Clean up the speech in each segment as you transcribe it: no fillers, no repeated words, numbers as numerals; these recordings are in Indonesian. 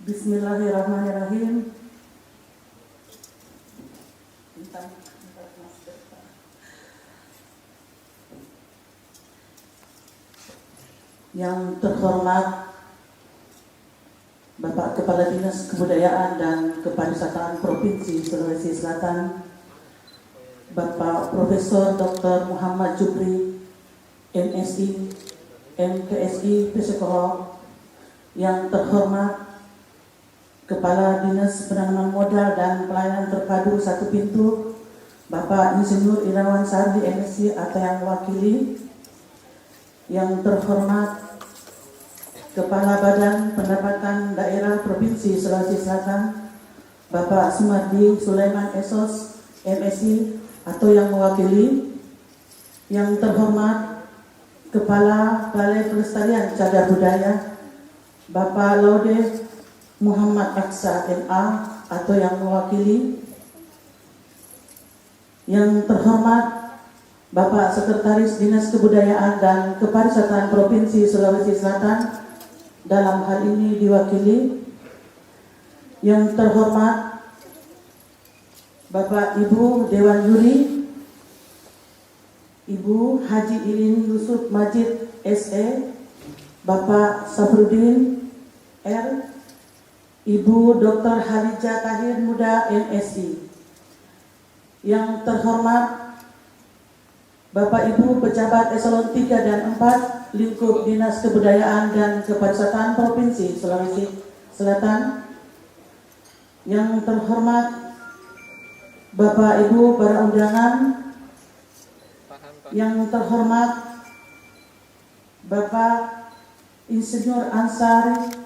Bismillahirrahmanirrahim. Yang terhormat Bapak Kepala Dinas Kebudayaan dan Kepariwisataan Provinsi Sulawesi Selatan, Bapak Profesor Dr. Muhammad Jubri, MSI, MPSI, Psikolog. Yang terhormat Kepala Dinas Penanaman Modal dan Pelayanan Terpadu Satu Pintu, Bapak Insinyur Irawan Sardi, MSI atau yang mewakili. Yang terhormat Kepala Badan Pendapatan Daerah Provinsi Sulawesi Selatan, Bapak Sumardi Sulaiman Esos, MSI atau yang mewakili. Yang terhormat Kepala Balai Pelestarian Cagar Budaya, Bapak Laude Muhammad Aksa MA atau yang mewakili. Yang terhormat Bapak Sekretaris Dinas Kebudayaan dan Kepariwisataan Provinsi Sulawesi Selatan, dalam hal ini diwakili. Yang terhormat Bapak Ibu Dewan Juri, Ibu Haji Irin Yusuf Majid SE, Bapak Safruddin R, Ibu Dr. Halijah Tahir Muda MSI. Yang terhormat Bapak Ibu pejabat eselon 3 dan 4 lingkup Dinas Kebudayaan dan Kepariwisataan Provinsi Sulawesi Selatan. Yang terhormat Bapak Ibu para undangan. Yang terhormat Bapak Insinyur Ansari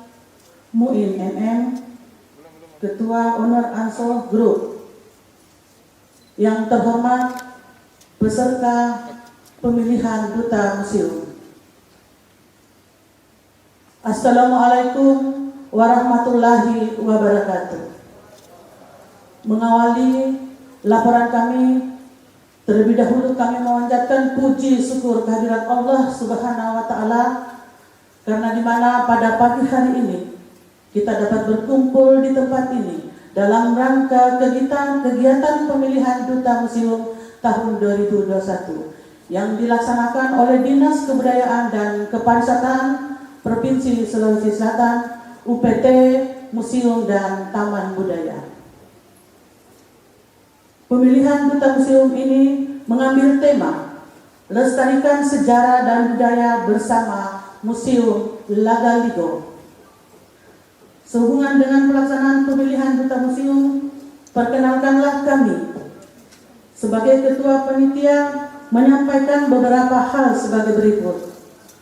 Muin MM, Ketua Owner Ansor Group. Yang terhormat peserta pemilihan Duta Museum. Assalamualaikum warahmatullahi wabarakatuh. Mengawali laporan kami, terlebih dahulu kami memanjatkan puji syukur kehadirat Allah Subhanahu wa Ta'ala, karena di mana pada pagi hari ini kita dapat berkumpul di tempat ini dalam rangka kegiatan pemilihan Duta Museum tahun 2021 yang dilaksanakan oleh Dinas Kebudayaan dan Kepariwisataan Provinsi Sulawesi Selatan, UPT, Museum dan Taman Budaya. Pemilihan Duta Museum ini mengambil tema Lestarikan Sejarah dan Budaya bersama Museum Lagaligo. Sehubungan dengan pelaksanaan pemilihan Duta Museum, perkenalkanlah kami sebagai Ketua Panitia menyampaikan beberapa hal sebagai berikut.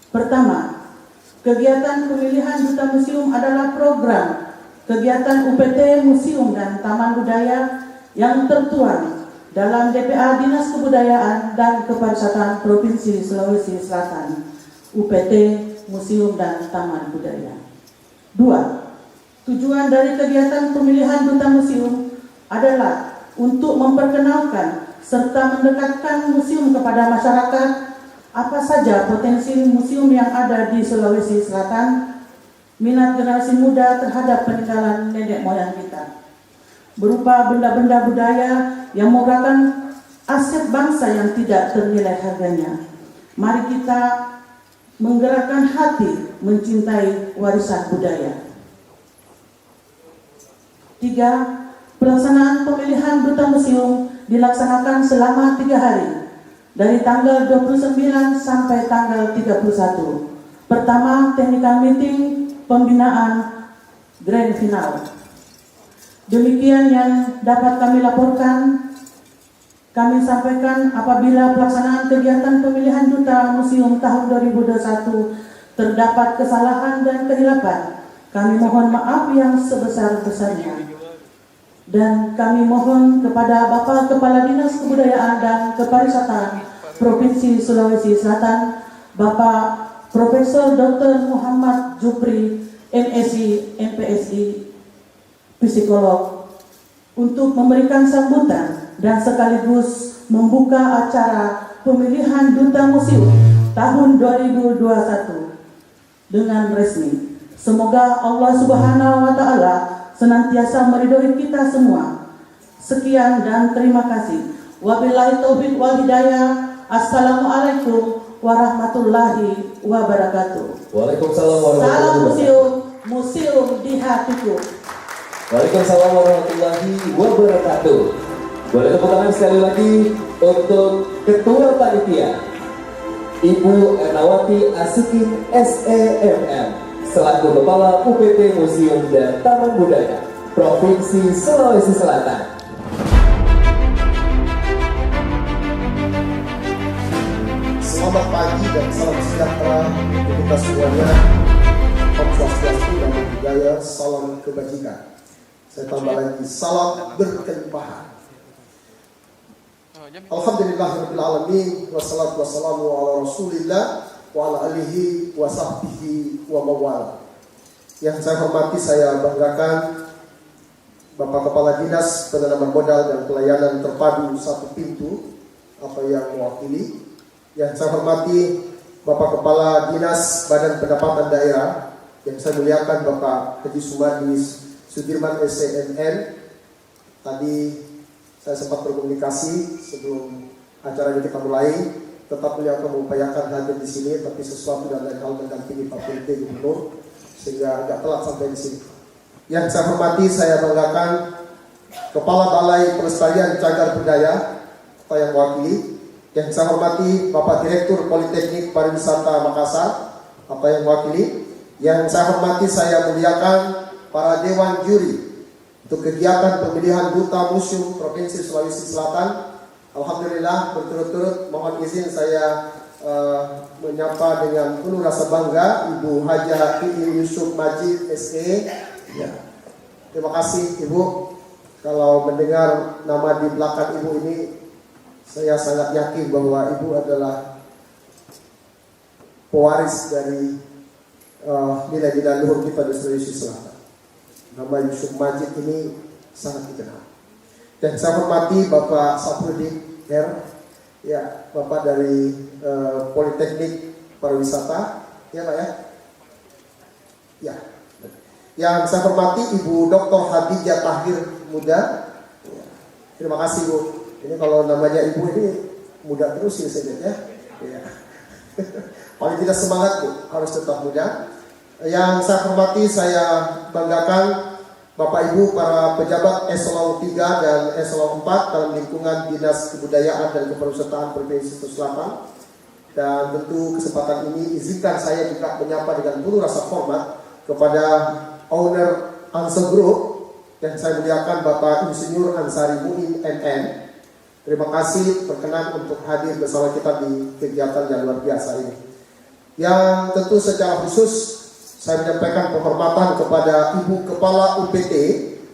Pertama, kegiatan pemilihan Duta Museum adalah program kegiatan UPT Museum dan Taman Budaya yang tertuang dalam DPA Dinas Kebudayaan dan Kepariwisataan Provinsi Sulawesi Selatan, UPT Museum dan Taman Budaya. 2. Tujuan dari kegiatan pemilihan Duta Museum adalah untuk memperkenalkan serta mendekatkan museum kepada masyarakat, apa saja potensi museum yang ada di Sulawesi Selatan, minat generasi muda terhadap peninggalan nenek moyang kita, berupa benda-benda budaya yang merupakan aset bangsa yang tidak ternilai harganya. Mari kita menggerakkan hati mencintai warisan budaya. 3. Pelaksanaan pemilihan Duta Museum dilaksanakan selama 3 hari, dari tanggal 29 sampai tanggal 31. Pertama, technical meeting pembinaan grand final. Demikian yang dapat kami laporkan. Kami sampaikan apabila pelaksanaan kegiatan pemilihan Duta Museum tahun 2021 terdapat kesalahan dan kehilapan, kami mohon maaf yang sebesar-besarnya. Dan kami mohon kepada Bapak Kepala Dinas Kebudayaan dan Kepariwisataan Provinsi Sulawesi Selatan, Bapak Profesor Dr. Muhammad Jupri, MSI, MPSI, psikolog, untuk memberikan sambutan dan sekaligus membuka acara pemilihan Duta Museum tahun 2021 dengan resmi. Semoga Allah Subhanahu wa Ta'ala senantiasa meridhoi kita semua. Sekian dan terima kasih. Wabillahi taufiq wal hidayah. Assalamualaikum warahmatullahi wabarakatuh. Waalaikumsalam warahmatullahi Salam wabarakatuh. museum, museum di hatiku. Waalaikumsalam warahmatullahi wabarakatuh. Boleh tepuk tangan sekali lagi untuk Ketua Panitia Ibu Ernawati Asikin SEMM selaku Kepala UPT Museum dan Taman Budaya Provinsi Sulawesi Selatan. Selamat pagi dan salam sejahtera untuk kita semuanya. Om Swastiastu, Namo Buddhaya, salam kebajikan. Saya tambah lagi, salam berkelimpahan. Alhamdulillahirabbil alamin, wassalatu wassalamu ala Rasulillah wa ala alihi wa sahbihi wa mawala. Yang saya hormati, saya banggakan Bapak Kepala Dinas Penanaman Modal dan Pelayanan Terpadu Satu Pintu apa yang mewakili. Yang saya hormati Bapak Kepala Dinas Badan Pendapatan Daerah, yang saya muliakan Bapak Haji Sumardi Sudirman SEMN. Tadi saya sempat berkomunikasi sebelum acara ini kita mulai, tetap beliau akan mengupayakan hadir di sini, tapi sesuatu dan lain hal mendampingi Pak PLT Gubernur sehingga agak telat sampai di sini. Yang saya hormati, saya banggakan Kepala Balai Pelestarian Cagar Budaya atau yang mewakili. Yang saya hormati Bapak Direktur Politeknik Pariwisata Makassar apa yang mewakili. Yang saya hormati, saya muliakan para Dewan Juri untuk kegiatan pemilihan Duta Museum Provinsi Sulawesi Selatan. Alhamdulillah berturut-turut mohon izin saya menyapa dengan penuh rasa bangga Ibu Haja Iin Yusuf Majid SE. Ya. Terima kasih Ibu. Kalau mendengar nama di belakang Ibu ini, saya sangat yakin bahwa Ibu adalah pewaris dari nilai-nilai luhur kita di Sulawesi Selatan. Nama Yusuf Majid ini sangat dikenal. Dan saya hormati Bapak Saprudin R, ya, Bapak dari Politeknik Pariwisata, ya Pak ya. Ya. Yang saya hormati Ibu Dr. Hadijah Tahir Muda. Ya. Terima kasih Bu. Ini kalau namanya Ibu ini muda terus ya saya lihat ya. Ya. Paling tidak semangat Bu, harus tetap muda. Yang saya hormati, saya banggakan Bapak Ibu para pejabat eselon 3 dan eselon 4 dalam lingkungan Dinas Kebudayaan dan Kepariwisataan Provinsi Sulawesi Selatan. Dan tentu kesempatan ini izinkan saya juga menyapa dengan penuh rasa hormat kepada owner Ansel Group yang saya muliakan Bapak Insinyur Ansari Muin NN. Terima kasih berkenan untuk hadir bersama kita di kegiatan yang luar biasa ini. Yang tentu secara khusus saya menyampaikan penghormatan kepada Ibu Kepala UPT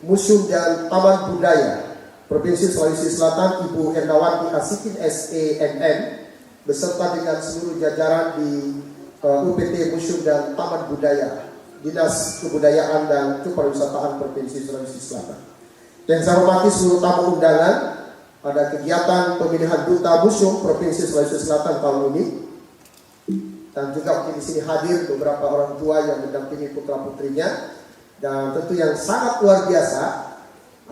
Museum dan Taman Budaya Provinsi Sulawesi Selatan, Ibu Ernawati Asikin SEMN, beserta dengan seluruh jajaran di UPT Museum dan Taman Budaya Dinas Kebudayaan dan Kepariwisataan Provinsi Sulawesi Selatan. Yang saya hormati seluruh tamu undangan pada kegiatan pemilihan Duta Museum Provinsi Sulawesi Selatan tahun ini. Dan juga mungkin di sini hadir beberapa orang tua yang mendampingi putra putrinya. Dan tentu yang sangat luar biasa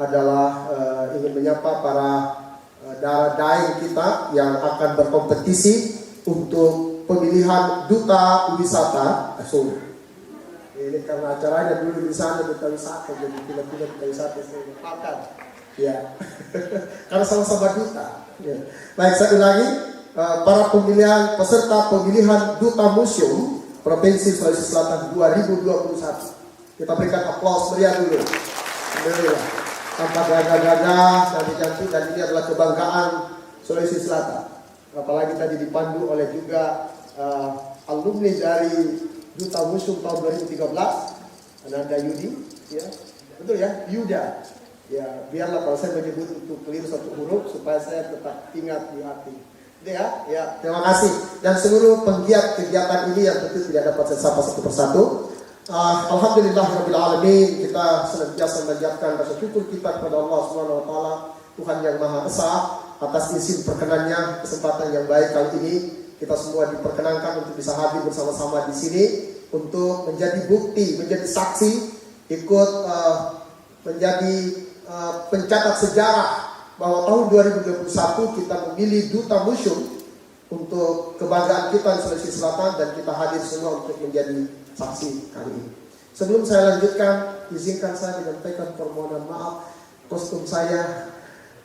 adalah ingin menyapa para darah daeng kita yang akan berkompetisi untuk pemilihan Duta Wisata. Ini karena acaranya dulu di sana Duta Wisata, jadi pilih-pilih Duta Wisata saya makan. Ya, karena sama-sama duta. Ya. Baik, saya ulangi. Para pemilihan peserta pemilihan Duta Museum Provinsi Sulawesi Selatan 2021. Kita berikan aplaus meriah dulu. Alhamdulillah. Tanpa gagah-gagah dan diganti, dan ini adalah kebanggaan Sulawesi Selatan. Apalagi tadi dipandu oleh juga alumni dari Duta Museum tahun 2013, Ananda Yudi, ya. Betul ya, Yuda. Ya, biarlah kalau saya menyebut untuk keliru satu huruf supaya saya tetap ingat di hati. Ya, terima kasih. Dan seluruh penggiat kegiatan ini yang tentu tidak dapat saya sapa satu persatu. Alhamdulillahirrahmanirrahim. Kita senantiasa menjadikan rasa syukur kita kepada Allah Subhanahu Wa Taala, Tuhan yang Maha Esa, atas izin perkenannya kesempatan yang baik kali ini. Kita semua diperkenankan untuk bisa hadir bersama-sama di sini untuk menjadi bukti, menjadi saksi, ikut menjadi pencatat sejarah bahwa tahun 2021 kita memilih duta museum untuk kebanggaan kita di Sulawesi Selatan, dan kita hadir semua untuk menjadi saksi kali ini. Sebelum saya lanjutkan, izinkan saya menyampaikan permohonan maaf. Kostum saya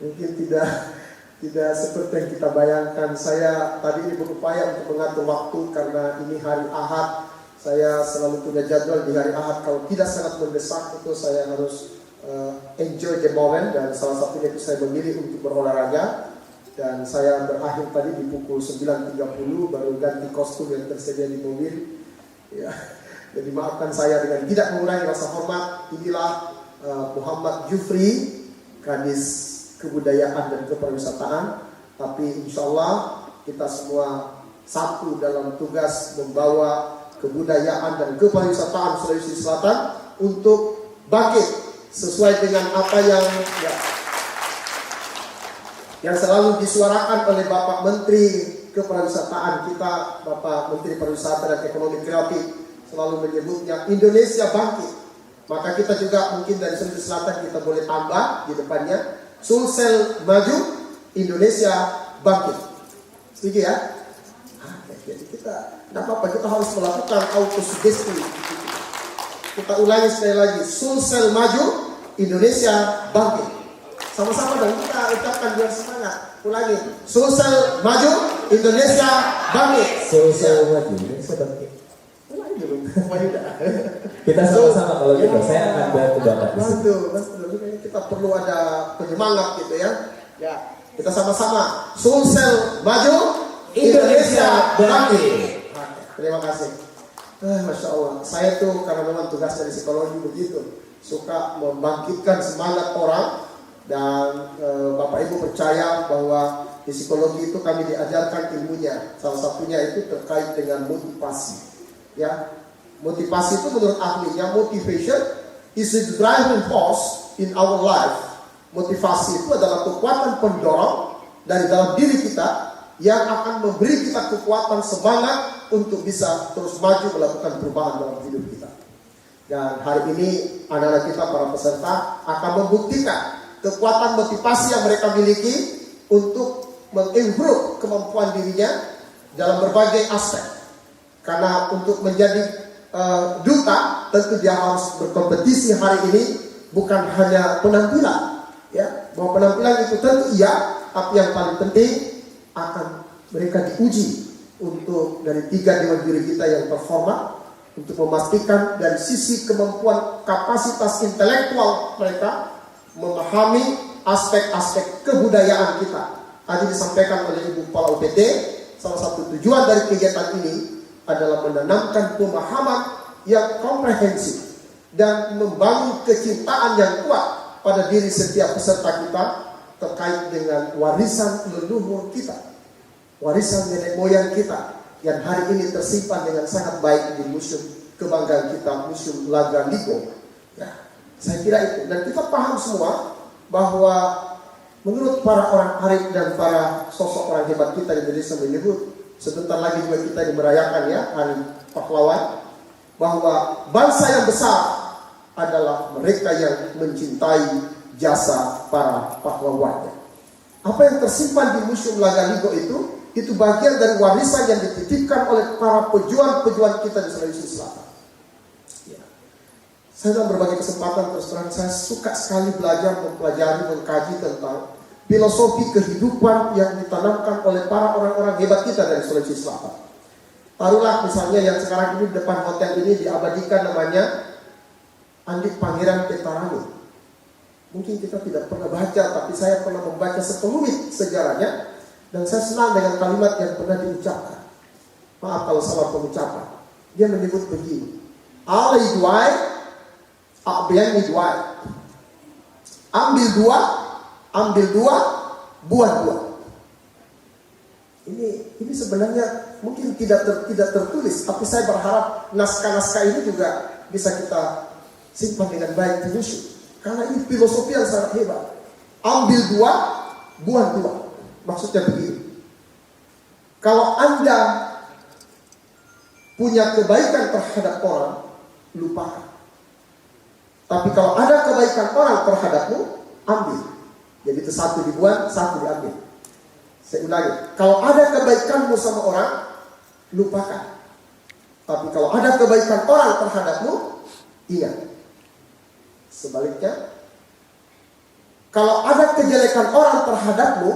mungkin tidak seperti yang kita bayangkan. Saya tadi ini berupaya untuk mengatur waktu karena ini hari Ahad. Saya selalu punya jadwal di hari Ahad. Kalau tidak sangat mendesak itu saya harus enjoy the moment, dan salah satunya itu saya memilih untuk berolahraga. Dan saya berakhir tadi di pukul 9.30 baru ganti kostum yang tersedia di mobil. Ya, jadi maafkan saya dengan tidak mengurangi rasa hormat. Inilah Muhammad Jufri, Kadis Kebudayaan dan Kepariwisataan. Tapi insya Allah kita semua satu dalam tugas membawa kebudayaan dan kepariwisataan Sulawesi Selatan untuk bangkit sesuai dengan apa yang selalu disuarakan oleh Bapak Menteri Kepariwisataan kita, Bapak Menteri Pariwisata dan Ekonomi Kreatif, selalu menyebutnya Indonesia bangkit. Maka kita juga mungkin dari Sulawesi Selatan kita boleh tambah di depannya, Sulsel maju, Indonesia bangkit. Setuju ya? Jadi kita, tidak apa-apa, kita harus melakukan autosugesti. Kita ulangi sekali lagi, Sulsel maju, Indonesia bangkit. Sama-sama dong, kita ucapkan biar semangat. Ulangi, Sulsel maju, Indonesia bangkit. Sulsel maju, Indonesia bangkit. Ulangi dulu, Kita sama-sama kalau gitu, saya akan bantu Bapak. Bantu. Kita perlu ada penyemangat gitu ya. Ya, kita sama-sama, Sulsel maju, Indonesia bangkit. Terima kasih. Masya Allah, saya tuh karena memang tugas dari psikologi begitu, suka membangkitkan semangat orang. Dan Bapak Ibu percaya bahwa di psikologi itu kami diajarkan ilmunya. Salah satunya itu terkait dengan motivasi. Ya, motivasi itu menurut ahlinya, motivation is the driving force in our life. Motivasi itu adalah kekuatan pendorong dari dalam diri kita yang akan memberi kita kekuatan semangat untuk bisa terus maju melakukan perubahan dalam hidup kita. Dan hari ini anak-anak kita, para peserta, akan membuktikan kekuatan motivasi yang mereka miliki untuk mengimprove kemampuan dirinya dalam berbagai aspek. Karena untuk menjadi duta tentu dia harus berkompetisi hari ini, bukan hanya penampilan. Ya, bahwa penampilan itu tentu iya, tapi yang paling penting akan mereka diuji untuk dari 3 dewan juri kita yang performa, untuk memastikan dari sisi kemampuan kapasitas intelektual mereka memahami aspek-aspek kebudayaan kita. Tadi disampaikan oleh Ibu Kepala UPT, salah satu tujuan dari kegiatan ini adalah menanamkan pemahaman yang komprehensif dan membangun kecintaan yang kuat pada diri setiap peserta kita terkait dengan warisan leluhur kita, warisan nenek moyang kita yang hari ini tersimpan dengan sangat baik di museum kebanggaan kita, Museum Lagaligo. Ya, saya kira itu. Dan kita paham semua bahwa menurut para orang arif dan para sosok orang hebat kita di Indonesia menyebut, sebentar lagi juga kita merayakan ya Hari Pahlawan, bahwa bangsa yang besar adalah mereka yang mencintai jasa para pahlawannya. Apa yang tersimpan di Museum Lagaligo itu bagian dari warisan yang dititipkan oleh para pejuang-pejuang kita di Sulawesi Selatan. Ya. Saya dalam berbagai kesempatan terus terang saya suka sekali belajar, mempelajari, mengkaji tentang filosofi kehidupan yang ditanamkan oleh para orang-orang hebat kita dari Sulawesi Selatan. Taruhlah misalnya yang sekarang ini di depan hotel ini diabadikan namanya Andik Pangeran Petarani. Mungkin kita tidak pernah baca, tapi saya pernah membaca sekelumit sejarahnya. Dan saya senang dengan kalimat yang pernah diucapkan. Maaf kalau salah pengucapan. Dia menyebut begini. Ala idwai, akbian idwai. ambil dua, buat dua. Ini sebenarnya mungkin tidak tertulis, tapi saya berharap naskah-naskah ini juga bisa kita simpan dengan baik di museum. Karena ini filosofi yang sangat hebat. Ambil dua, buat dua. Maksudnya begini. Kalau Anda punya kebaikan terhadap orang, lupakan. Tapi kalau ada kebaikan orang terhadapmu, ambil. Jadi itu satu dibuat, satu diambil. Saya ulangi. Kalau ada kebaikanmu sama orang, lupakan. Tapi kalau ada kebaikan orang terhadapmu, ingat. Sebaliknya, kalau ada kejelekan orang terhadapmu,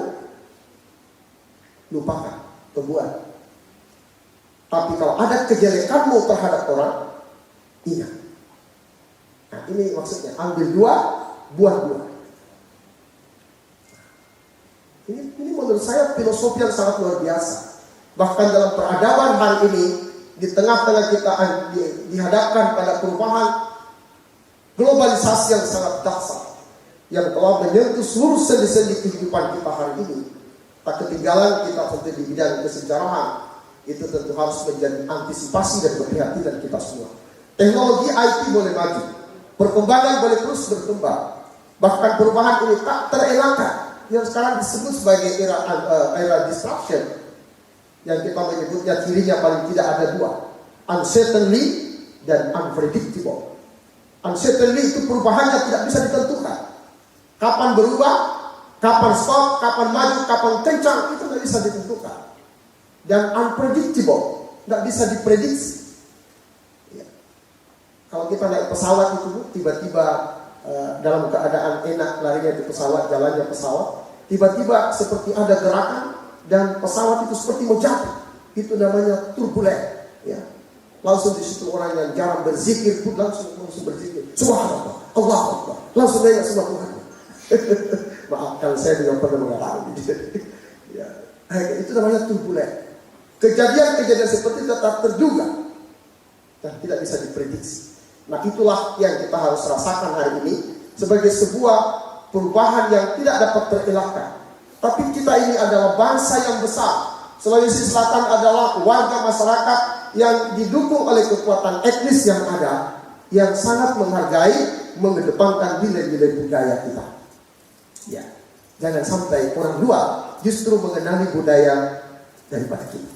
lupakan, perbuat. Tapi kalau ada kejelekanmu terhadap orang, ingat. Nah, ini maksudnya, ambil dua, buat dua. Ini menurut saya filosofi yang sangat luar biasa. Bahkan dalam peradaban hari ini, di tengah-tengah kita dihadapkan pada perubahan globalisasi yang sangat dahsyat, yang telah menyentuh seluruh sendi-sendi kehidupan kita hari ini. Tak ketinggalan kita tentu di bidang kesejarahan, itu tentu harus menjadi antisipasi dan keprihatinan kita semua. Teknologi IT boleh maju, perkembangan boleh terus berkembang. Bahkan perubahan ini tak terelakkan, yang sekarang disebut sebagai era disruption, yang kita menyebutnya cirinya paling tidak ada dua, uncertainty dan unpredictable. Uncertainty itu perubahannya tidak bisa ditentukan. Kapan berubah, kapan stop, kapan maju, kapan kencang, itu tidak bisa ditentukan. Dan unpredictable, tidak bisa diprediksi. Ya. Kalau kita naik pesawat itu, tiba-tiba dalam keadaan enak larinya di pesawat, jalannya pesawat, tiba-tiba seperti ada gerakan dan pesawat itu seperti mau jatuh. Itu namanya turbulen. Ya. Langsung di situ orang yang jarang berzikir pun langsung berzikir. Subhanallah, Allahu Akbar. Langsung nanya sama Tuhan. Maaf kalau saya juga pernah mengalami. Ya. Itu namanya turbulen. Kejadian-kejadian seperti itu tetap terduga dan tidak bisa diprediksi. Nah, itulah yang kita harus rasakan hari ini sebagai sebuah perubahan yang tidak dapat terelakkan. Tapi kita ini adalah bangsa yang besar. Sulawesi Selatan adalah warga masyarakat yang didukung oleh kekuatan etnis yang ada, yang sangat menghargai, mengedepankan nilai-nilai budaya kita. Ya, jangan sampai orang luar justru mengenali budaya daripada kita.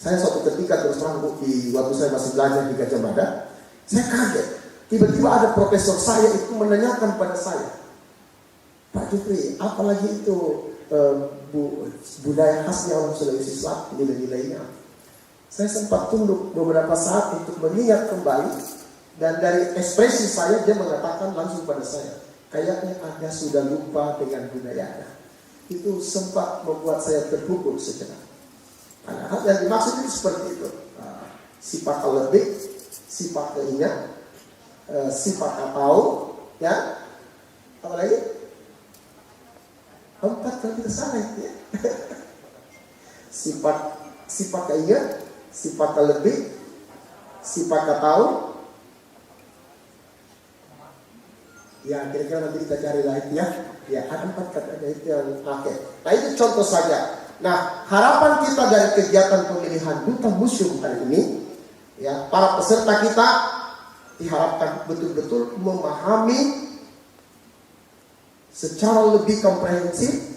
Saya suatu ketika terus terang waktu saya masih belajar di Gajah Mada, saya kaget. Tiba-tiba ada profesor saya itu menanyakan pada saya, Pak Jufri, apalagi itu budaya khasnya orang Sulawesi Selatan, nilai-nilainya. Saya sempat tunduk beberapa saat untuk mengingat kembali, dan dari ekspresi saya dia mengatakan langsung pada saya, kayaknya Anda sudah lupa dengan budayanya. Itu sempat membuat saya terpukul sejenak. Padahal yang dimaksud itu seperti itu. Sifat lebih, sifat keingat, sifat tahu, ya. Apa lagi? 4 kali kita salah ya. Sifat keingat, sifat lebih, sifat tahu. Ya, kira-kira nanti kita cari lagi ya. Ya, ada 4 kata itu yang pakai. Nah, itu contoh saja. Nah, harapan kita dari kegiatan pemilihan duta museum hari ini, ya, para peserta kita diharapkan betul-betul memahami secara lebih komprehensif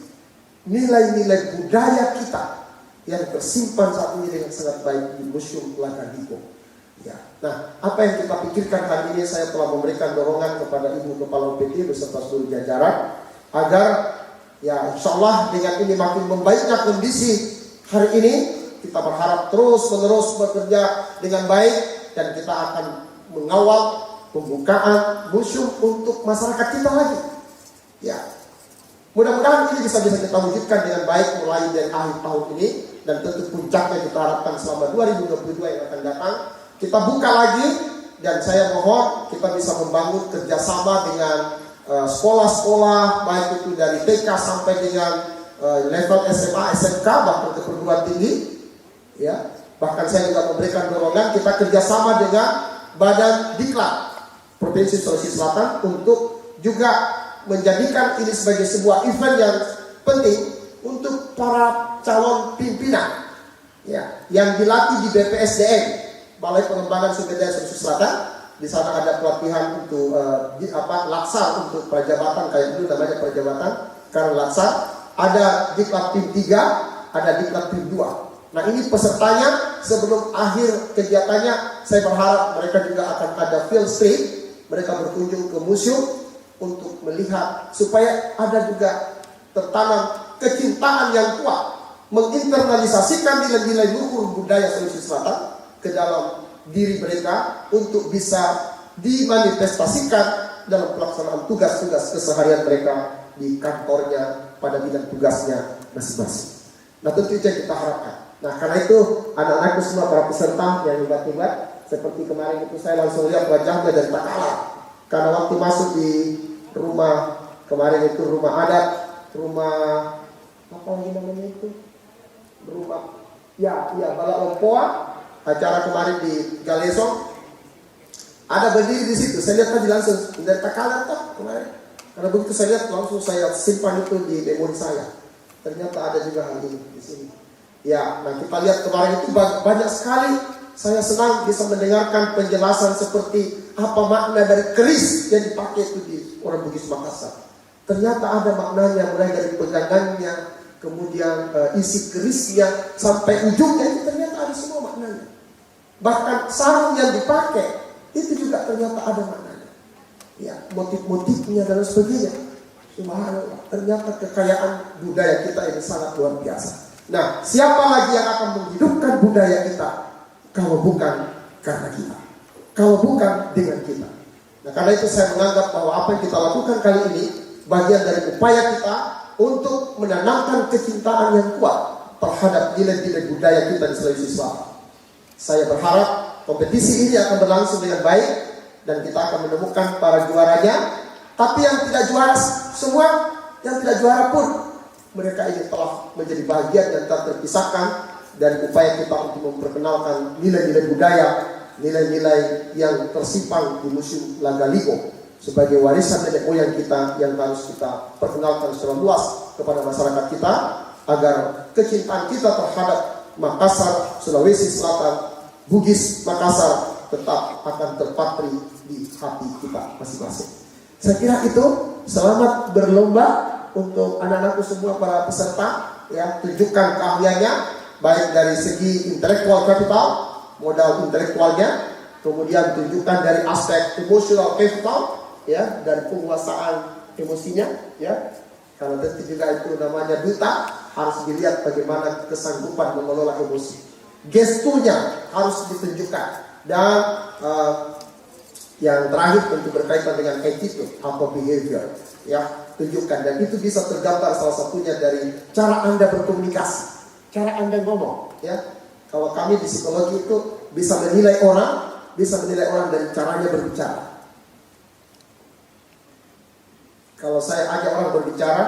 nilai-nilai budaya kita yang tersimpan saat ini dengan sangat baik di Museum Lagandiko. Ya. Nah, apa yang kita pikirkan hari ini, saya telah memberikan dorongan kepada Ibu Kepala UPT beserta seluruh jajaran agar ya insya Allah dengan ini makin membaiknya kondisi hari ini, kita berharap terus-menerus bekerja dengan baik dan kita akan mengawal pembukaan museum untuk masyarakat kita lagi. Ya, mudah-mudahan ini bisa kita wujudkan dengan baik mulai dari akhir tahun ini, dan tentu puncaknya kita harapkan selama 2022 yang akan datang. Kita buka lagi, dan saya mohon kita bisa membangun kerjasama dengan sekolah-sekolah, baik itu dari TK sampai dengan level SMA, SMK, bahkan ke perguruan tinggi. Ya, bahkan saya juga memberikan dorongan kita kerjasama dengan Badan Diklat Provinsi Sulawesi Selatan untuk juga menjadikan ini sebagai sebuah event yang penting untuk para calon pimpinan, ya, yang dilatih di BPSDM, Balai Pengembangan Sumber Daya Sulawesi Selatan. Di sana ada pelatihan untuk laksar untuk prajabatan, kayak dulu namanya prajabatan karena laksar. Ada diklat PIM 3, ada diklat PIM 2. Nah, ini pesertanya sebelum akhir kegiatannya, saya berharap mereka juga akan ada field trip, mereka berkunjung ke museum untuk melihat supaya ada juga tertanam kecintaan yang kuat, menginternalisasikan nilai-nilai luhur budaya Sulawesi Selatan ke dalam diri mereka untuk bisa dimanifestasikan dalam pelaksanaan tugas-tugas keseharian mereka di kantornya pada bidang tugasnya masing-masing. Nah, tentu itu yang kita harapkan. Nah, karena itu anak-anakku semua para peserta yang hebat-hebat, seperti kemarin itu saya langsung lihat wajahnya dan tak kalah. Karena waktu masuk di rumah kemarin itu rumah adat, rumah apa lagi namanya itu? Rumah Balak Lompoa, acara kemarin di Galesong. Ada berdiri di situ. Saya lihat tadi langsung dari tak kalah toh kemarin. Karena begitu saya lihat langsung saya simpan itu di memori saya. Ternyata ada juga hal ini di sini. Ya, nah kita lihat kemarin itu banyak sekali. Saya senang bisa mendengarkan penjelasan seperti apa makna dari keris yang dipakai itu di orang Bugis Makassar. Ternyata ada maknanya mulai dari pegangannya, kemudian isi kerisnya sampai ujungnya itu ternyata ada semua maknanya. Bahkan sarung yang dipakai itu juga ternyata ada maknanya. Ya, motif-motifnya dan sebagainya. Subhanallah, ternyata kekayaan budaya kita ini sangat luar biasa. Nah, siapa lagi yang akan menghidupkan budaya kita kalau bukan karena kita, kalau bukan dengan kita. Nah, karena itu saya menganggap bahwa apa yang kita lakukan kali ini bagian dari upaya kita untuk menanamkan kecintaan yang kuat terhadap nilai-nilai budaya kita di Sulawesi Selatan. Saya berharap kompetisi ini akan berlangsung dengan baik dan kita akan menemukan para juaranya. Tapi yang tidak juara semua, yang tidak juara pun mereka ini telah menjadi bagian yang tak terpisahkan dari upaya kita untuk memperkenalkan nilai-nilai budaya, nilai-nilai yang tersimpan di Museum Lagaligo sebagai warisan nenek moyang kita yang harus kita perkenalkan secara luas kepada masyarakat kita agar kecintaan kita terhadap Makassar, Sulawesi Selatan, Bugis Makassar tetap akan terpatri di hati kita masing-masing. Saya kira itu. Selamat berlomba untuk anak-anakku semua para peserta, ya, tunjukkan keahliannya baik dari segi intellectual capital, modal intelektualnya, kemudian tunjukkan dari aspek emotional capital, ya, dari penguasaan emosinya, ya. Karena tentu juga itu namanya duta, harus dilihat bagaimana kesanggupan mengelola emosi. Gesturnya harus ditunjukkan dan yang terakhir tentu berkaitan dengan attitude atau behavior, ya, tunjukkan, dan itu bisa tergambar salah satunya dari cara Anda berkomunikasi, cara Anda ngomong, ya. Kalau kami di psikologi itu bisa menilai orang dari caranya berbicara. Kalau saya ajak orang berbicara,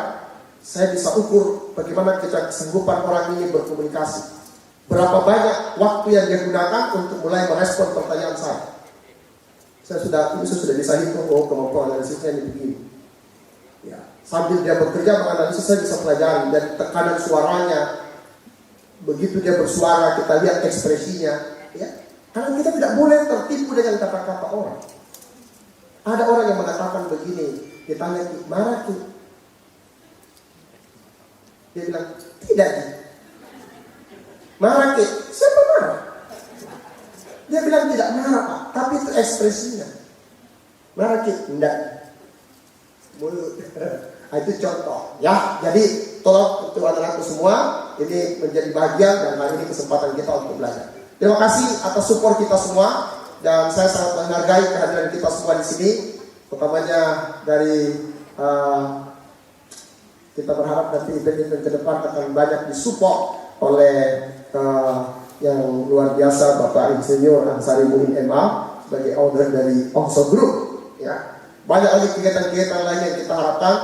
saya bisa ukur bagaimana kesanggupan orang ini berkomunikasi. Berapa banyak waktu yang dia gunakan untuk mulai merespon pertanyaan saya. Saya sudah bisa hitung, kemampuan analisisnya ini begini. Ya, sambil dia bekerja menganalisis, saya bisa pelajari dari tekanan suaranya. Begitu dia bersuara, kita lihat ekspresinya, ya. Karena kita tidak boleh tertipu dengan kata-kata orang. Ada orang yang mengatakan begini, ditanya, marah Ki? Dia bilang, tidak Ki. Marah Ki? Siapa marah? Dia bilang tidak marah Pak, tapi itu ekspresinya. Marah Ki? Tidak. Mulut. Itu contoh, ya. Jadi tolong untuk anak-anakku semua, ini menjadi bagian dan hari ini kesempatan kita untuk belajar. Terima kasih atas support kita semua, dan saya sangat menghargai kehadiran kita semua di sini. Utamanya dari kita berharap nanti event-event ke depan akan banyak disupport oleh yang luar biasa Bapak Insinyur Ansari Muin MA sebagai owner dari Ongso Group, ya. Banyak lagi kegiatan-kegiatan lain yang kita harapkan.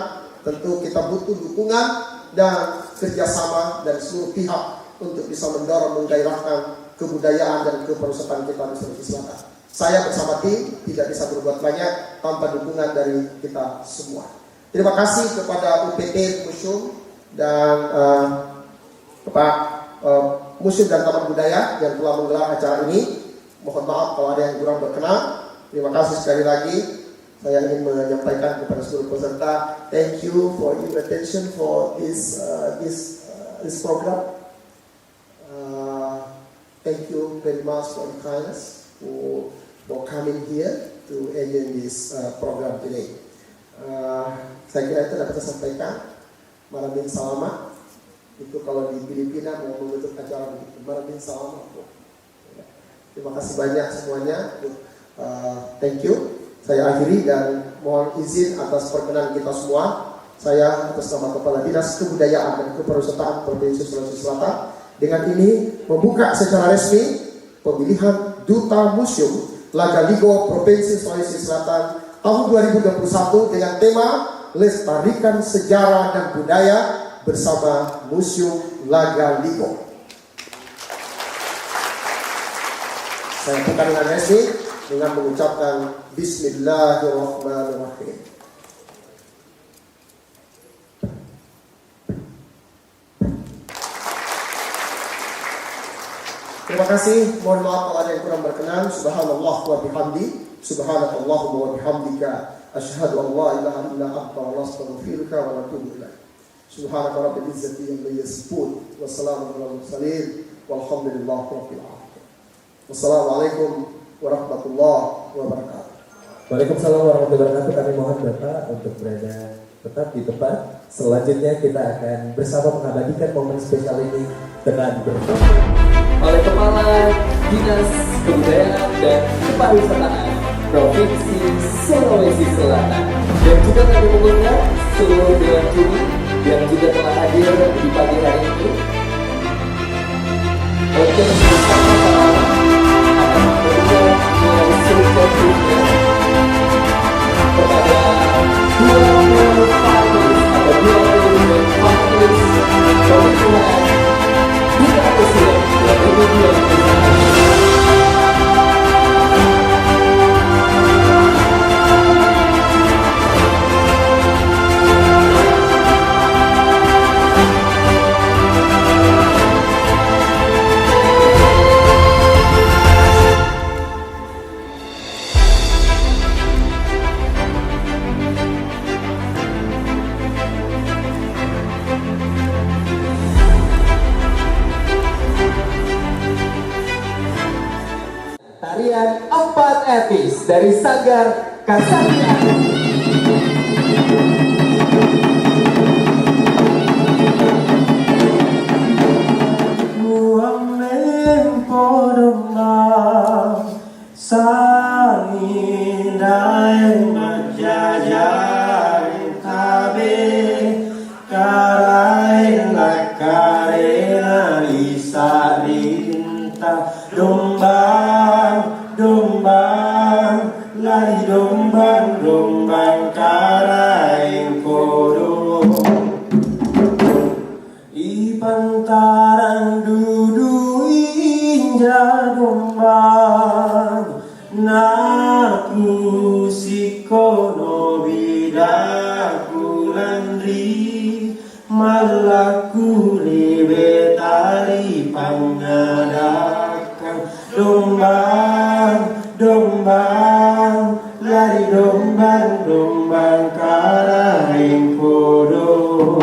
Tentu kita butuh dukungan dan kerjasama dari seluruh pihak untuk bisa mendorong, menggairahkan kebudayaan dan kepariwisataan kita di Sulawesi Selatan. Saya bersama tim tidak bisa berbuat banyak tanpa dukungan dari kita semua. Terima kasih kepada UPT Museum dan Museum dan Taman Budaya yang telah menggelar acara ini. Mohon maaf kalau ada yang kurang berkenan. Terima kasih sekali lagi. Saya ingin menyampaikan kepada seluruh peserta, thank you for your attention for this program. Thank you very much for the kindness for coming here to end this program today. Saya kira itu dapat saya sampaikan. Maraming salamat. Itu kalau di Filipina mau menutup acara begitu. Maraming salamat. Terima kasih banyak semuanya. Thank you. Saya akhiri dan mohon izin atas perkenan kita semua. Saya atas nama Kepala Dinas Kebudayaan dan Kepariwisataan Provinsi Sulawesi Selatan dengan ini membuka secara resmi pemilihan Duta Museum Lagaligo Provinsi Sulawesi Selatan tahun 2021 dengan tema Lestarikan Sejarah dan Budaya bersama Museum Lagaligo. Saya buka dengan resmi dengan mengucapkan Bismillahirrahmanirrahim. Terima kasih. Mohon maaf kalau ada yang kurang berkenan. Subhanallah wa bihamdi. Subhanakallahumma wa bihamdika. Asyhadu an la ilaha illa anta wa astaghfiruka wa atubu ilaik. Subhanaka rabbil izzati amma yasifun. Wassalamu ala mursalin. Walhamdulillahi rabbil alamin. Wassalamualaikum warahmatullahi wabarakatuh. Waalaikumsalam warahmatullahi wabarakatuh. Kami mohon Bapak untuk berada tetap di tempat. Selanjutnya kita akan bersama mengabadikan momen spesial ini dengan bersama oleh Kepala Dinas Kebudayaan dan Kepariwisataan Provinsi Sulawesi Selatan, dan juga kami mengundang seluruh dewan juri yang juga telah hadir di pagi hari ini untuk bersama-sama akan memberikan nilai subjektifnya kepada dua finalis atau dua finalis pemilihan Duta Presiden 2021. Tarian 4 Etis dari Sanggar Kasarnya. Muamen podong sangin daeng majajarin tabe karain lakarena lisa rinta dombang lari dombang karain kodong di pantaran dudu inja dombang naku sikono bidaku landri malaku lebe tali pangadakan dombang lari dombang karain kodong.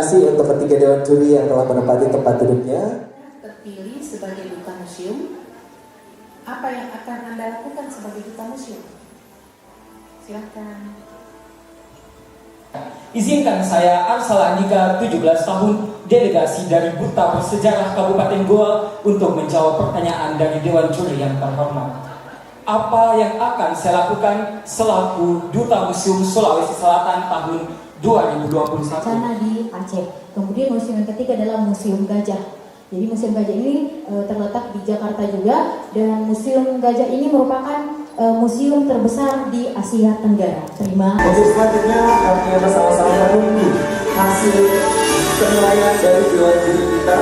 kasih untuk ketiga dewan juri yang telah menempati tempat duduknya. Terpilih sebagai duta museum, apa yang akan Anda lakukan sebagai duta museum? Silakan. Izinkan saya Arsal Andika, 17 tahun, delegasi dari Duta Bersejarah Kabupaten Goa untuk menjawab pertanyaan dari Dewan Juri yang terhormat. Apa yang akan saya lakukan selaku Duta Museum Sulawesi Selatan tahun 2021? Rencana di Aceh. Kemudian museum yang ketiga adalah Museum Gajah. Jadi Museum Gajah ini terletak di Jakarta juga, dan Museum Gajah ini merupakan museum terbesar di Asia Tenggara. Terima. Untuk selanjutnya kami bersama-sama menunggu hasil penilaian dari dewan juri kita.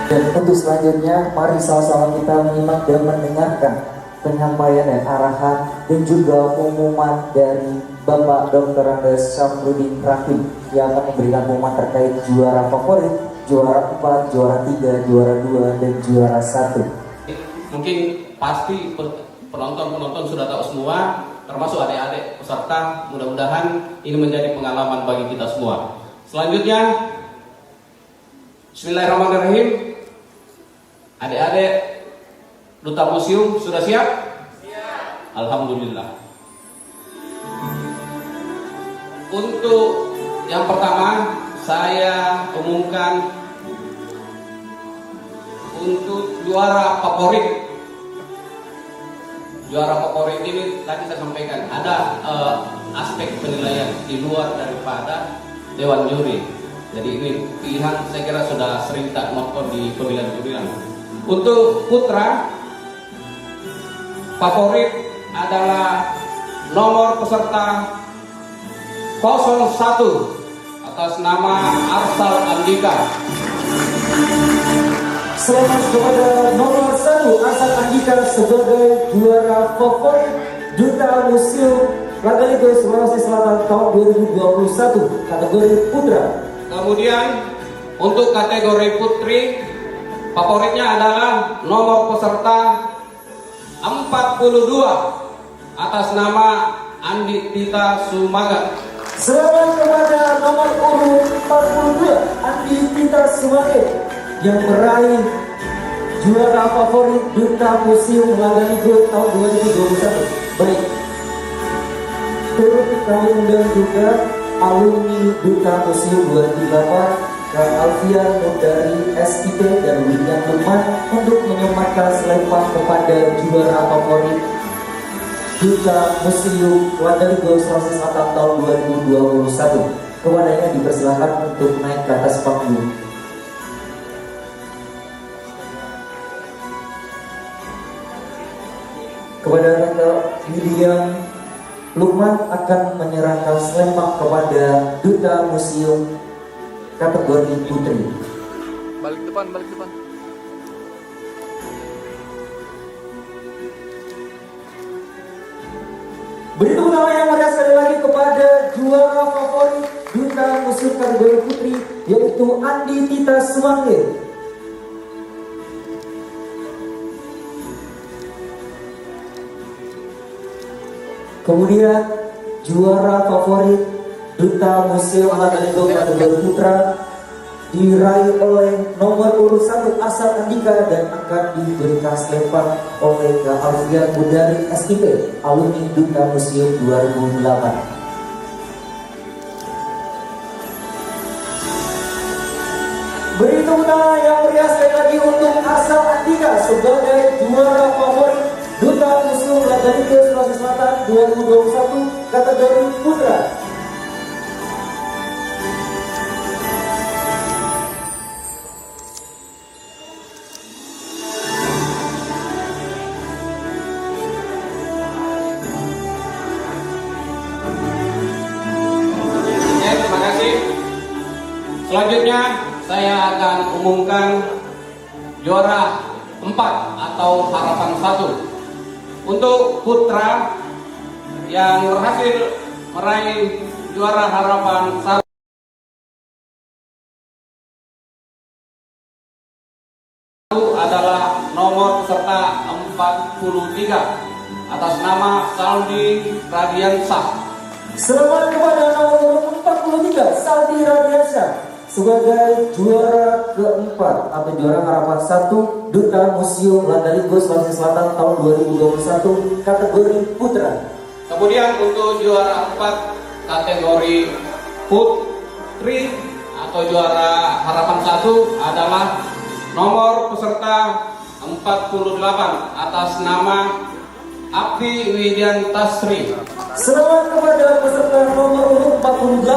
Dan untuk selanjutnya mari sama-sama kita menyimak dan mendengarkan penyampaian dan arahan dan juga pengumuman dari Bapak Dr. Andes Syafruddin Rahim yang akan memberikan pengumuman terkait juara favorit, juara 4, juara 3, juara 2, dan juara 1. Mungkin pasti penonton sudah tahu semua, termasuk adik-adik peserta. Mudah-mudahan ini menjadi pengalaman bagi kita semua. Selanjutnya, Bismillahirrahmanirrahim. Adik-adik Duta Museum sudah siap? Siap. Alhamdulillah. Untuk yang pertama, saya umumkan untuk juara favorit. Juara favorit ini tadi saya sampaikan ada aspek penilaian di luar daripada dewan juri. Jadi ini pilihan saya kira sudah sering tak nonton di pemilihan-pemilihan. Untuk putra favorit adalah nomor peserta 01 atas nama Arsal Andika. Selamat kepada nomor 1 Arsal Andika sebagai juara favorit Duta Museum Lagaligo Sulawesi Selatan tahun 2021 kategori putra. Kemudian untuk kategori putri favoritnya adalah nomor peserta 42 atas nama Andi Tita Sumaga. Selamat kepada nomor urut 42 Andi Tita Sumaga yang meraih juara favorit Duta Museum Lagaligo tahun 2021. Baik, turut kami undang juga alumni Duta Museum 2008 Kang Alfian dari SIP dan William Lukman untuk menyematkan selempang kepada juara favorit Duta Museum Lagaligo Sulawesi Selatan tahun 2021. Kepadanya dipersilakan untuk naik ke atas panggung. Kepada Kakak William Lukman akan menyerahkan selempang kepada Duta Museum kategori putri. Balik depan. Beri tepuk tangan yang meriah sekali lagi kepada juara favorit Duta Museum kategori putri, yaitu Andi Tita Sumange. Kemudian juara favorit Duta Museum Lagaligo kategori putra diraih oleh nomor urut 1 Arsal Andika dan akan diberikan selempang oleh Kak Alfian dari SIP alumni Duta Museum 2008. Beri tepuk tangan yang meriah sekali lagi untuk Arsal Andika sebagai juara favorit Duta Museum Lagaligo Sulawesi Selatan 2021 kategori putra. Terima kasih. Selanjutnya saya akan umumkan juara 4 atau harapan 1. Untuk putra yang berhasil meraih juara harapan 1 adalah nomor peserta 43 atas nama Saldi Radiansah. Selamat kepada nomor 43 43 Saldi Radiansyah sebagai juara keempat atau juara harapan 1 Duta Museum Landa-Ligo Sulawesi Selatan tahun 2021 kategori putra. Kemudian untuk juara 4 kategori putri atau juara harapan 1 adalah nomor peserta 48 atas nama Api Widiantasri. Selamat kepada peserta nomor urut 48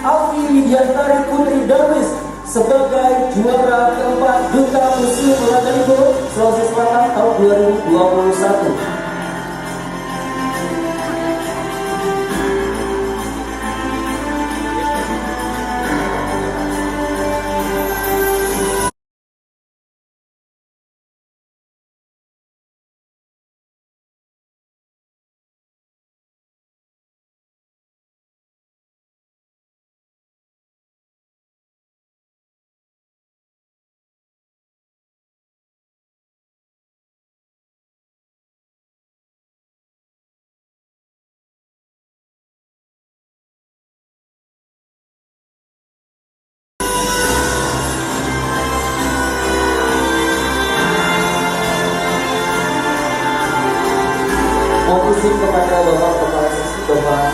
Afi Widiantari Putri Darwis sebagai juara keempat Duta Museum Landa-Ligo Sulawesi Selatan tahun 2021. Mohon kepada Bapak Kepala Seksi Bapak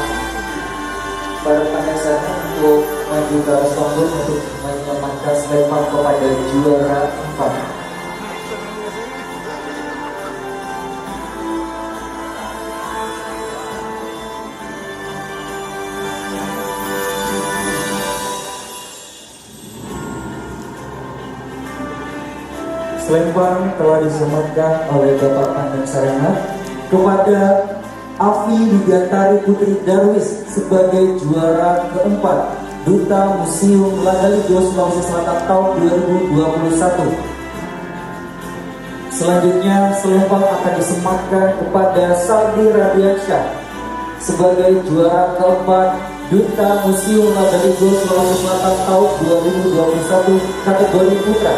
Bareng saya untuk maju ke arah panggung untuk menyelamatkan selepan kepada juara 4. Selepan telah disematkan oleh Bapak Pandang Sarana kepada Afi Widiantari Putri Darwis sebagai juara keempat Duta Museum Landa-Ligo Sulawesi Selatan tahun 2021. Selanjutnya selepan akan disematkan kepada Saldi Radiansyah sebagai juara keempat Duta Museum Landa-Ligo Sulawesi Selatan tahun 2021 kategori putra.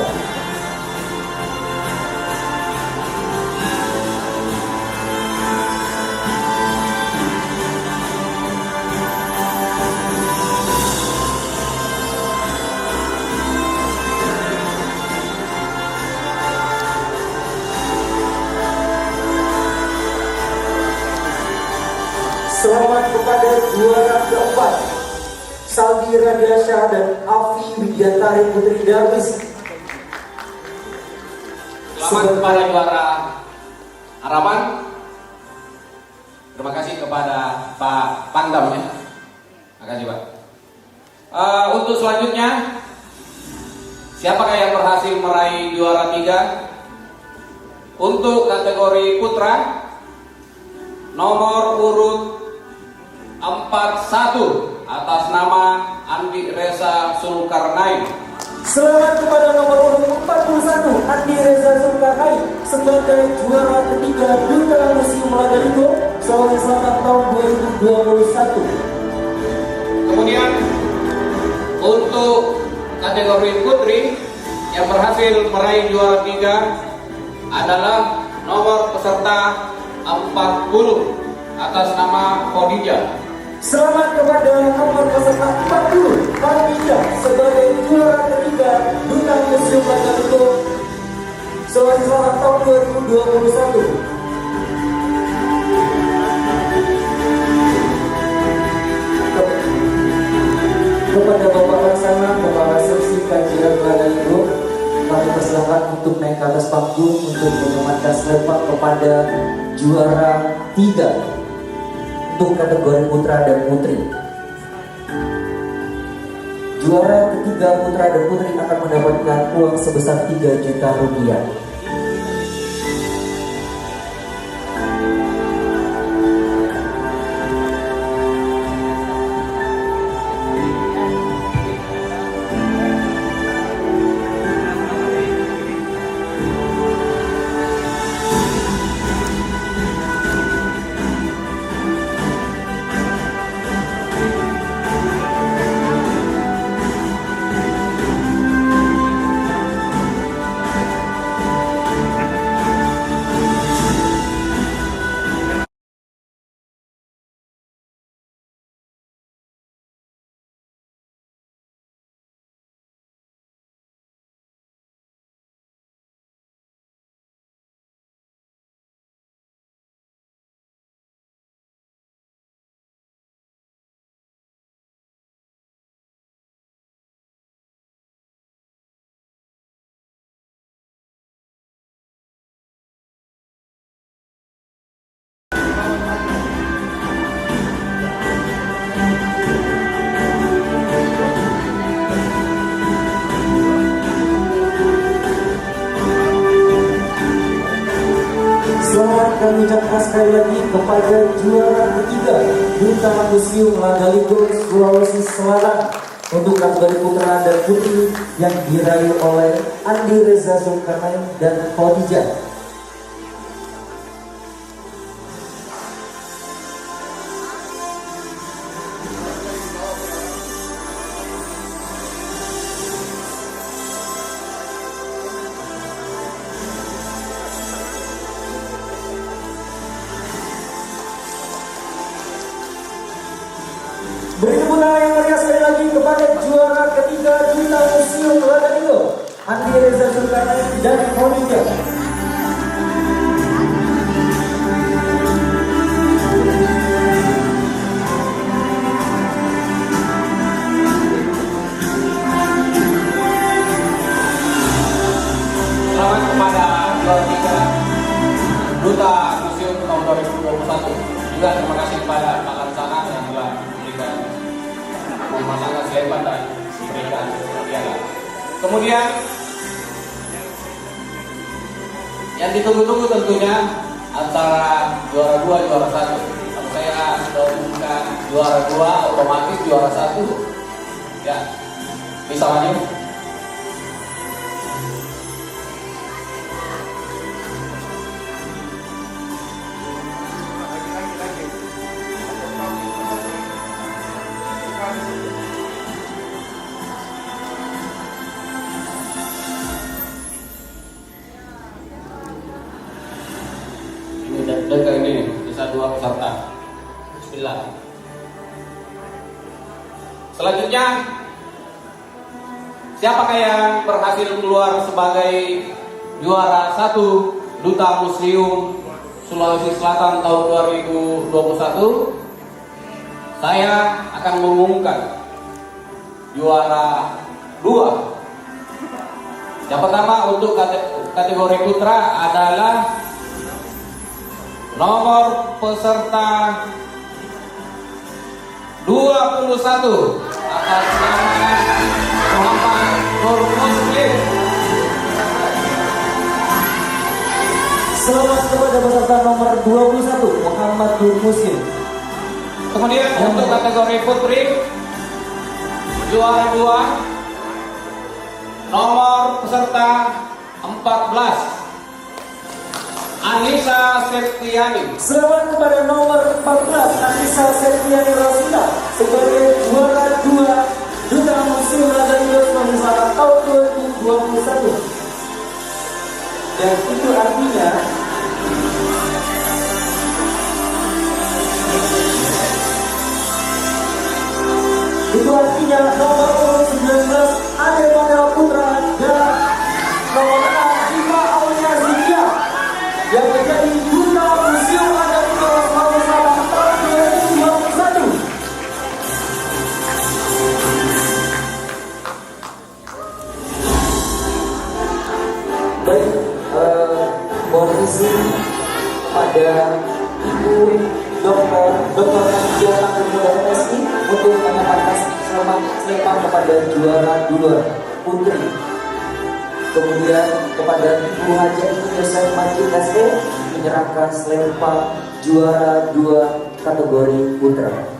Selamat kepada juara keempat Saldi Radiansyah dan Afi Widiantari Putri Darwis. Selamat kepada juara harapan. Terima kasih kepada Pak Pangdam ya. Terima kasih Pak. Untuk selanjutnya, siapakah yang berhasil meraih juara 3? Untuk kategori putra, nomor urut 41 atas nama Andi Reza Zulkarnain. Selamat kepada nomor urut 41 Andi Reza Zulkarnain sebagai juara ketiga Duta Museum Landa-Ligo Sulawesi Selatan tahun 2021. Kemudian untuk kategori putri yang berhasil meraih juara 3 adalah nomor peserta 40 atas nama Khadijah. Selamat kepada nomor peserta 40 Khadijah sebagai juara ketiga Duta Museum Landa-Ligo Sulawesi Selatan tahun 2021. Kepada Bapak Laksana, Bapak Seksi Kajian Landa-Ligo, kami persilakan untuk naik ke atas panggung untuk menyematkan selepak kepada juara 3 untuk kategori putra dan putri. Juara ketiga putra dan putri akan mendapatkan uang sebesar 3 juta rupiah. kami ucapkan sekali lagi kepada juara ketiga Duta Museum Lagaligos Sulawesi Selatan untuk kategori putra dan putri yang diraih oleh Andi Reza Zulkarnain dan Khadijah. Beri tepuk tangan yang meriah sekali lagi kepada juara ketiga Duta Museum Lagaligos, Andi Reza Zulkarnain dan Khadijah. Selamat kepada juara tiga Duta Museum tahun 2021. Juga terima kasih kepada Pak Laksana yang telah memberikan memasangkan selepan dan memberikan piala. Kemudian yang ditunggu-tunggu tentunya antara juara 2 juara 1. Kalau saya sudah umumkan juara 2 otomatis juara 1 ya bisa maju. Dekat ini bisa 2 peserta. Bismillah. Selanjutnya, siapakah yang berhasil keluar sebagai juara 1 Duta Museum Sulawesi Selatan tahun 2021? Saya akan mengumumkan juara 2. Yang pertama untuk kategori putra adalah nomor peserta 21 atas nama Muhammad Nur Muslim. Selamat kepada peserta nomor 21 Muhammad Nur Muslim. Kemudian untuk kategori putri juara 2 nomor peserta 14 Anissa Septiani. Selamat kepada nomor 14 Anissa Septiani Rosita sebagai juara 2 Duta Museum Lagaligos Sulawesi Selatan tahun 2021. Dan itu artinya nomor urut 19 Ade Manel Putra dan nomor 6 Ima Aulia Zidya yang menjadi Duta Museum Lagaligos Sulawesi Selatan tahun 2021. Baik, mohon izin pada Ibu Dr. Nadia Kemudian MSI untuk menyatakan selamat selepan kepada juara 2 putri. Kemudian kepada Ibu Haja Yosef Majid ST menyerahkan selepan juara 2 kategori putra.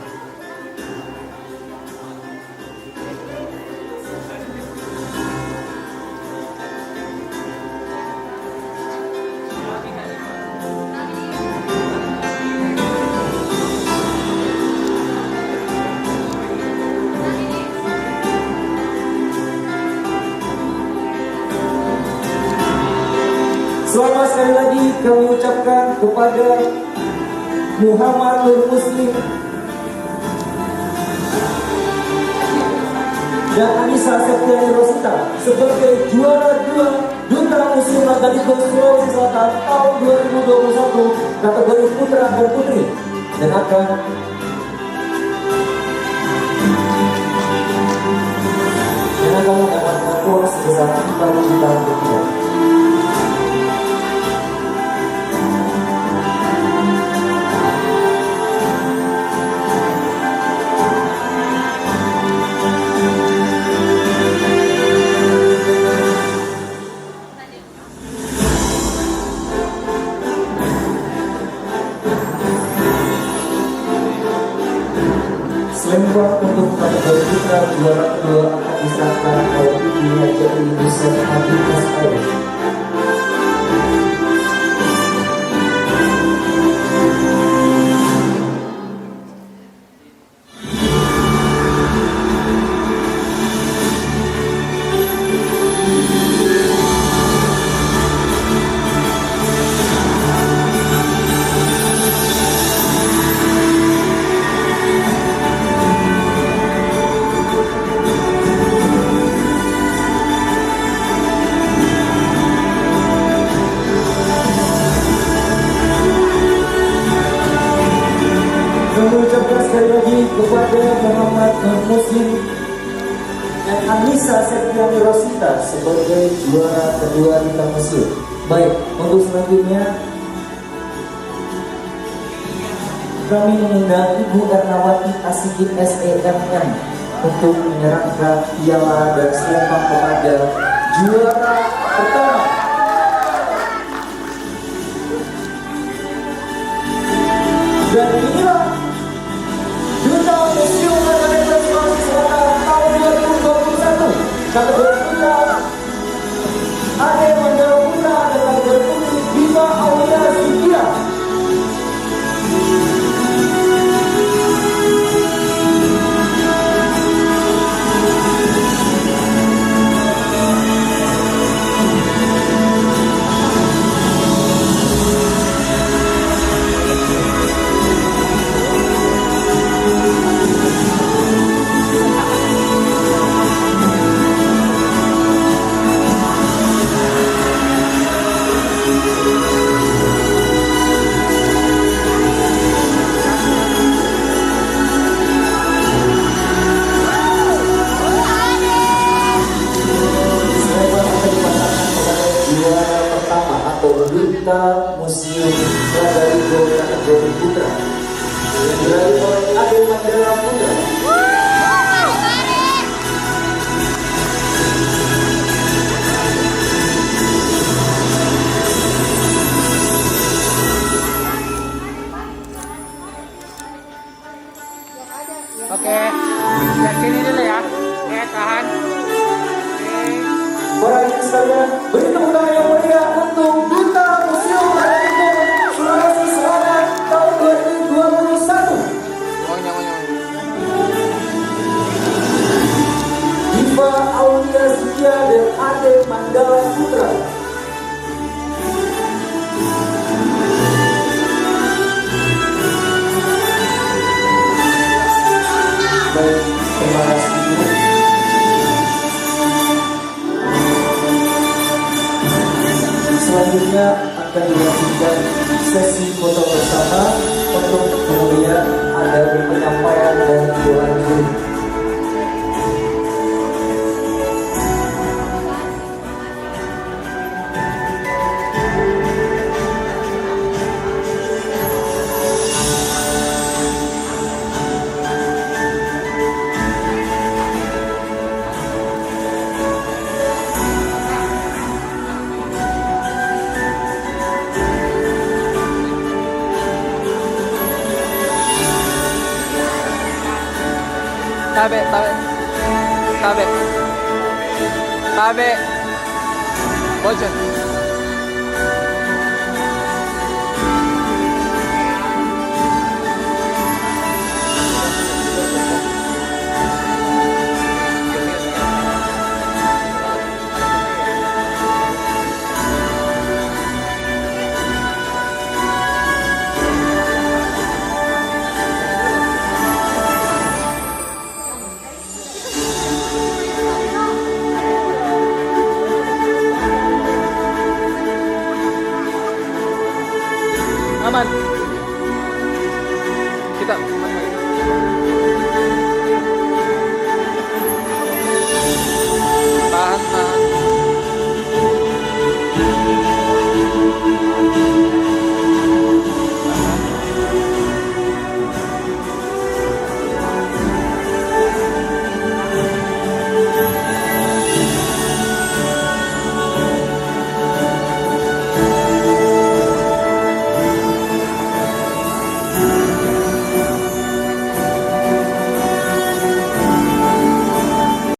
Selamat sekali lagi kami ucapkan kepada Muhammad Nur Muslim dan Anissa Septiani Rosita sebagai juara 2 Duta Museum Lagaligos Sulawesi Selatan tahun 2021 kategori putra dan putri dan akan mendapatkan uang sebesar 5 juta rupiah. Asep Hadi SID. Kami ucapkan sekali lagi kepada Muhammad Muslim dan Anissa Septiani Rosita sebagai juara kedua di museum. Baik, untuk selanjutnya kami mengundang Ibu Ernawati Asikin SEMM untuk menyerahkan piala dan selempang kepada juara pertama. Dan inilah Duta Museum Nagari Sulawesi Selatan tahun 2021. Kategori putra Ade Mandala Putra dan kategori putri Bima Aulia Sutia. Juara pertama atau Duta Museum Nagari kategori putra yang diraih oleh Ade Mandala Putra. Oke, dari sini dulu ya. Oke, tahan. Para hadirin sekalian, beri tepuk tangan yang meriah untuk Duta Museum Nagari Sulawesi Selatan tahun 2021. Diva Aulia Sutia dan Ade Mandala Putra. Baik, terima kasih. Selanjutnya akan dilakukan sesi foto bersama untuk kemudian ada penyampaian dan Dewan Juri. Tabe. Bojan. Aman.